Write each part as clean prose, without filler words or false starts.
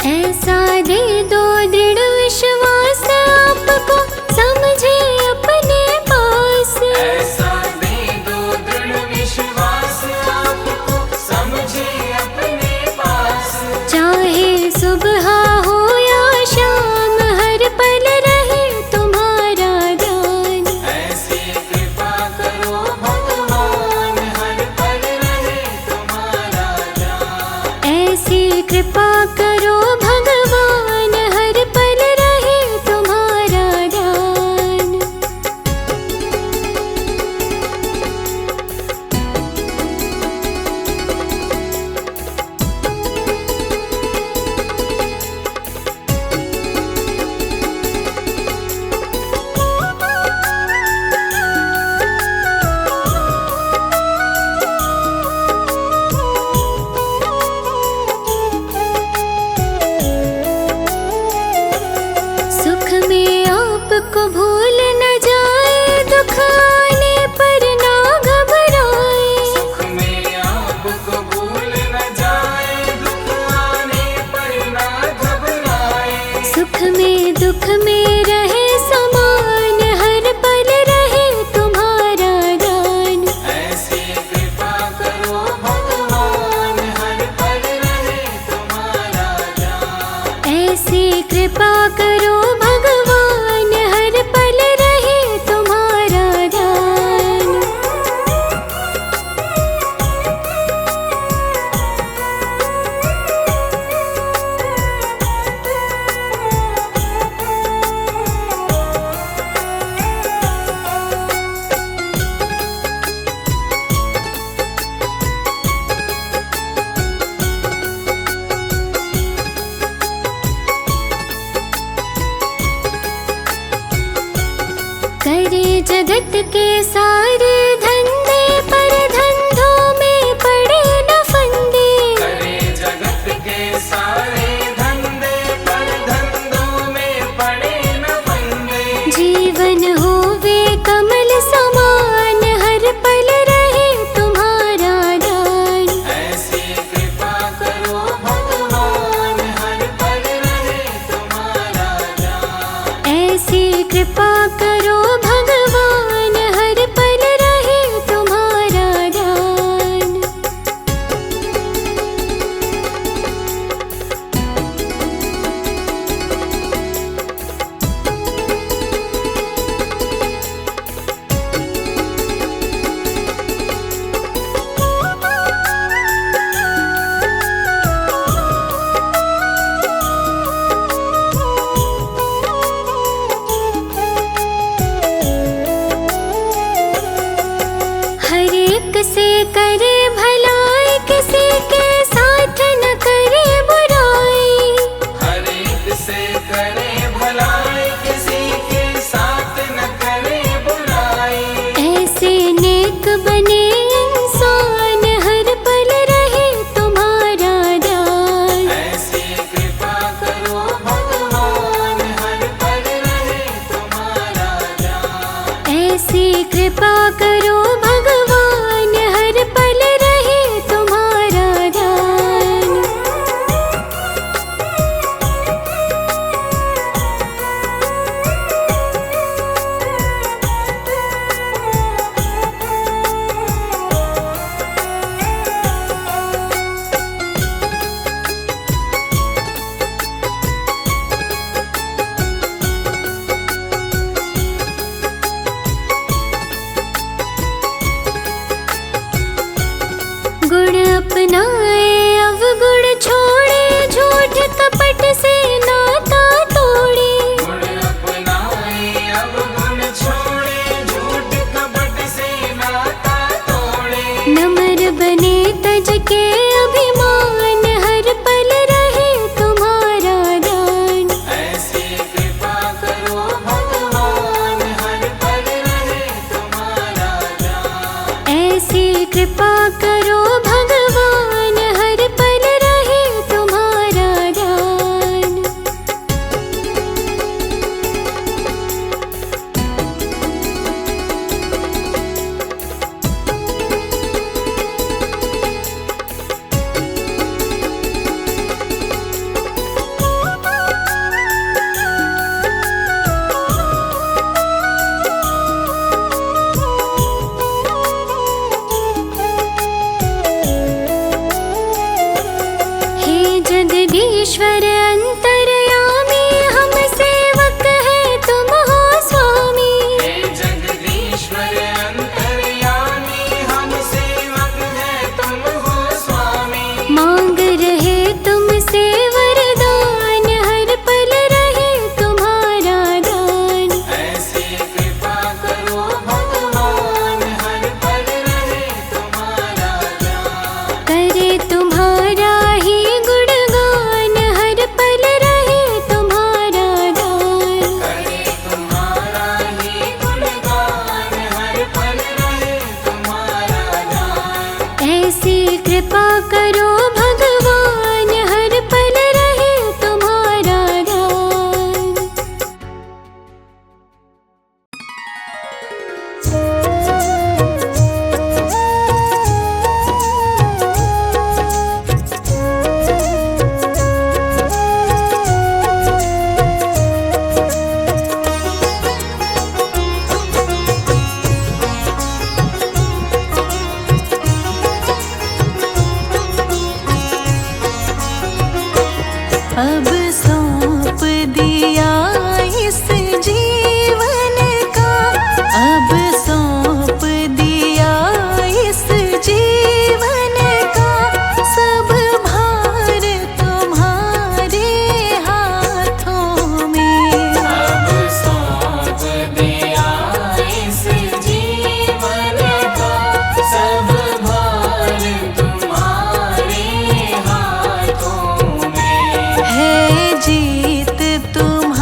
ऐसा दे दो दृढ़ विश्वास आपको समझे अपने पास। ऐसा दे दो दृढ़ विश्वास आपको समझे अपने पास। चाहे सुबह हो या शाम हर पल रहे तुम्हारा ध्यान। ऐसी कृपा करो भगवान हर पल रहे तुम्हारा ध्यान। ऐसी कृपा करो भगवान हर पल रहे तुम्हारा ध्यान। सुख में आपको भूल न जाए, दुख आने पर ना घबराए। सुख में आपको भूल न जाए, दुख आने पर ना घबराए। सुख में दुख में रहे समान हर पल रहे तुम्हारा ध्यान। ऐसी कृपा करो भगवान हर पल रहे तुम्हारा ध्यान। ऐसी कृपा करो भगवान हर पल रहे तुम्हारा ध्यान। करे जगत के सारे धंधे पर धंधों में पड़े न फंदे। करे जगत के सारे धंधे पर धंधों में पड़े न फंदे। जीवन होवे कमल समान हर पल रहे तुम्हारा ध्यान। ऐसी कृपा करो भगवान हर पल रहे तुम्हारा ध्यान। ऐसी कृपा करो भगवान हर पल रहे तुम्हारा ध्यान। हर एक से करे भलाई, किसी के साथ न करे बुराई। हर एक से करे भलाई, किसी के साथ न करे बुराई। ऐसे नेक बने इंसान हर पल रहे तुम्हारा ध्यान। ऐसी कृपा करो भगवान हर पल रहे तुम्हारा ध्यान। ऐसी कृपा करो भगवान हर पल रहे तुम्हारा ध्यान। दिया इस जीवन का, अब सौंप दिया इस जीवन का, सब भार तुम्हारे हाथों में। अब सौंप दिया इस जीवन का, सब भार तुम्हारे हाथों में। है जीत तुम्हारी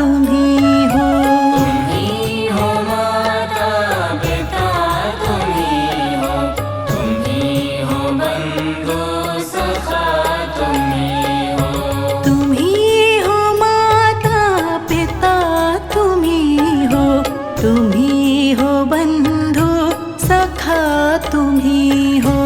तुम ही हो। तुम ही हो माता पिता तुम ही हो, तुम ही हो बंधु सखा तुम ही हो। तुम ही हो माता पिता तुम ही हो, तुम ही हो बंधु सखा तुम ही हो।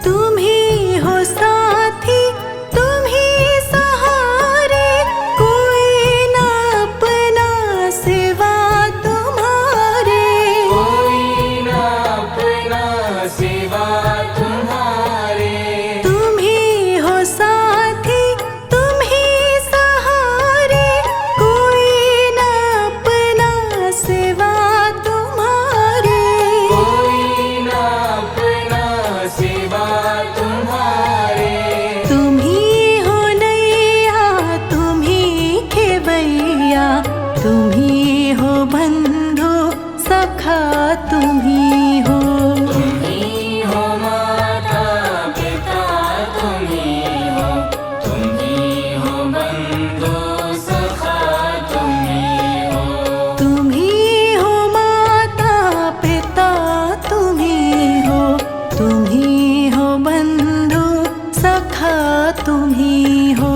तुम ही हो साथी तुम ही सहारे, कोई ना अपना सिवा तुम्हारे। कोई ना अपना सिवा तुम्हारे। तुम ही हो साथी तुम ही सहारे, कोई ना अपना सिवा तुम्हारे। कोई ना अपना सिवा तुम्हारे। तुम ही हो नैया तुम ही खेवैया, तुम ही हो बंधु सखा तुम ही हो। तुम ही हो माता पिता तुम ही हो, तुम ही हो बंधु सखा तुम ही हो। तुम ही हो माता पिता तुम ही हो, तुम ही हो बंधु सखा तुम ही हो।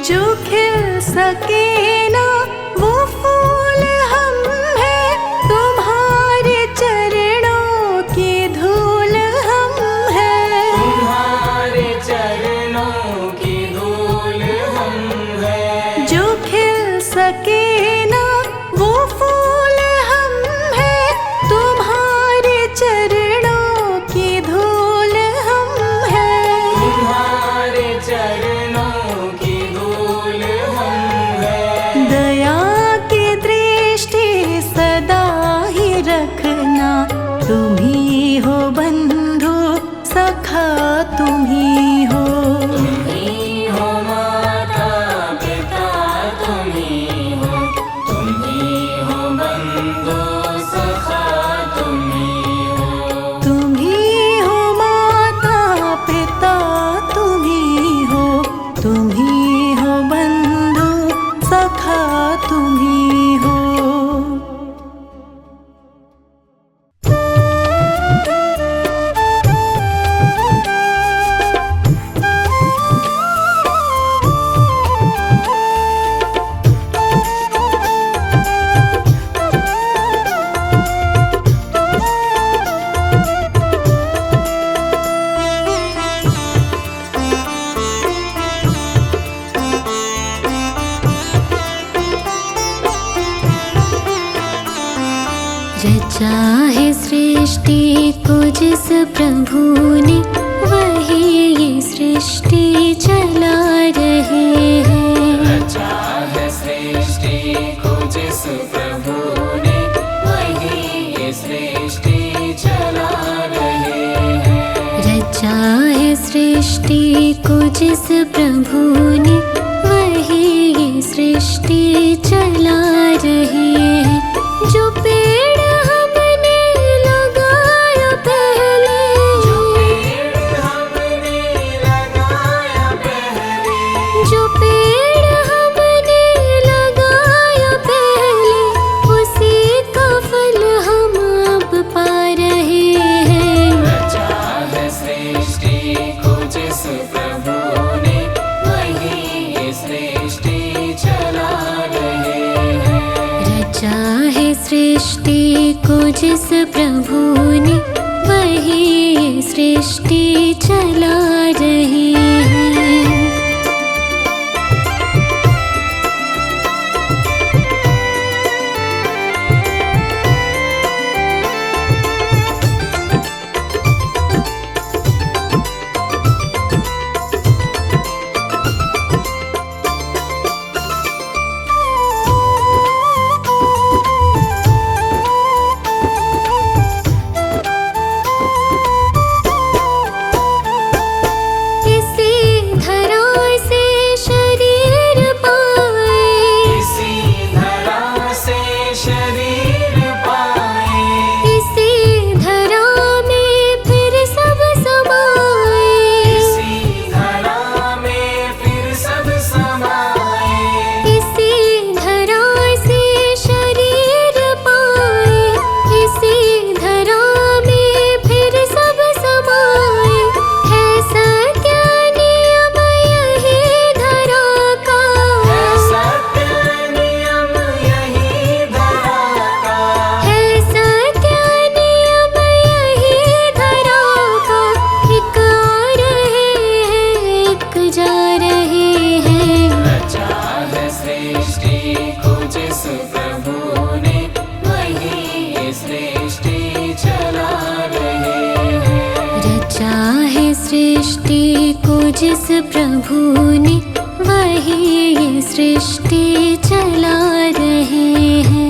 जो खिल सके ना वो फूल हम हैं, तुम्हारे चरणों की धूल हम हैं। तुम्हारे चरणों की धूल हम हैं। जो खिल सके ना वो फूल हम हैं, तुम्हारे चरणों की धूल हम हैं। तुम्हारे चरणों की धूल हम हैं। दया की दृष्टि सदा ही रखना, तुम ही हो बंधु सखा तुम ही हो। तुम ही हो माता पिता तुम ही हो, तुम ही हो बंधु सखा तुम ही हो। तुम ही हो माता पिता तुम ही हो, तुम ही हो बंधु सखा तुम ही हो। रचा है सृष्टि को जिस प्रभु ने, वही ये सृष्टि चला रहे हैं। रचा है सृष्टि को जिस प्रभु ने, वही ये सृष्टि चला रहे हैं। रचा है सृष्टि को जिस प्रभु ने, वही ये सृष्टि चला रहे हैं। जो पेड़ हमने लगाया पहले, जो पेड़ हमने लगाया पहले, जो पेड़ हमने लगाया पहले, उसी का फल हम अब पा रहे हैं। रचा है सृष्टि को जिस प्रभु ने, वही जिस प्रभु ने वही सृष्टि चला रहे हैं। सृष्टि को जिस प्रभु ने वही सृष्टि चला रहे हैं।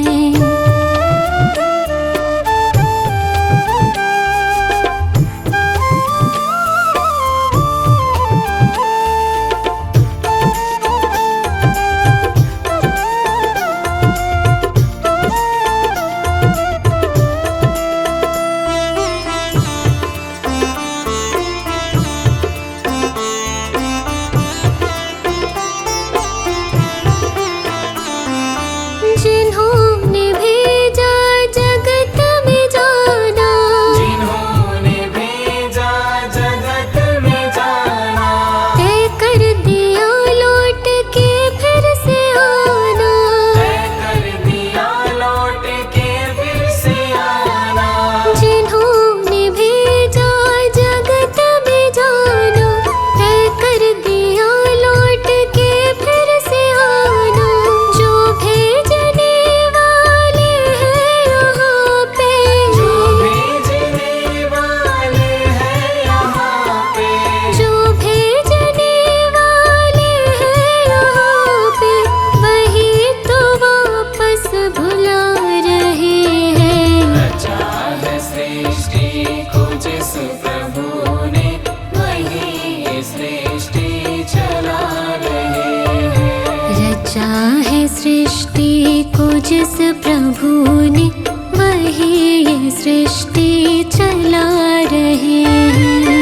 सृष्टि को जिस प्रभु ने वही सृष्टि चला रहे हैं।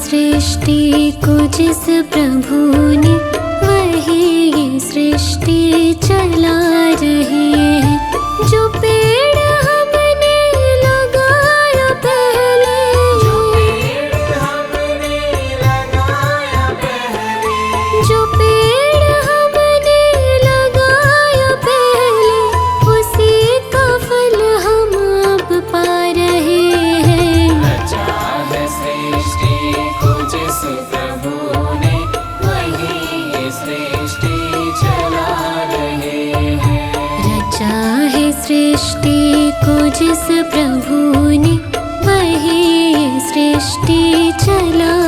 सृष्टि को जिस प्रभु ने वही सृष्टि चला रहे हैं। जो पेड़ हमने लगाया पहले, जो है सृष्टि को जिस प्रभु ने, वही सृष्टि चला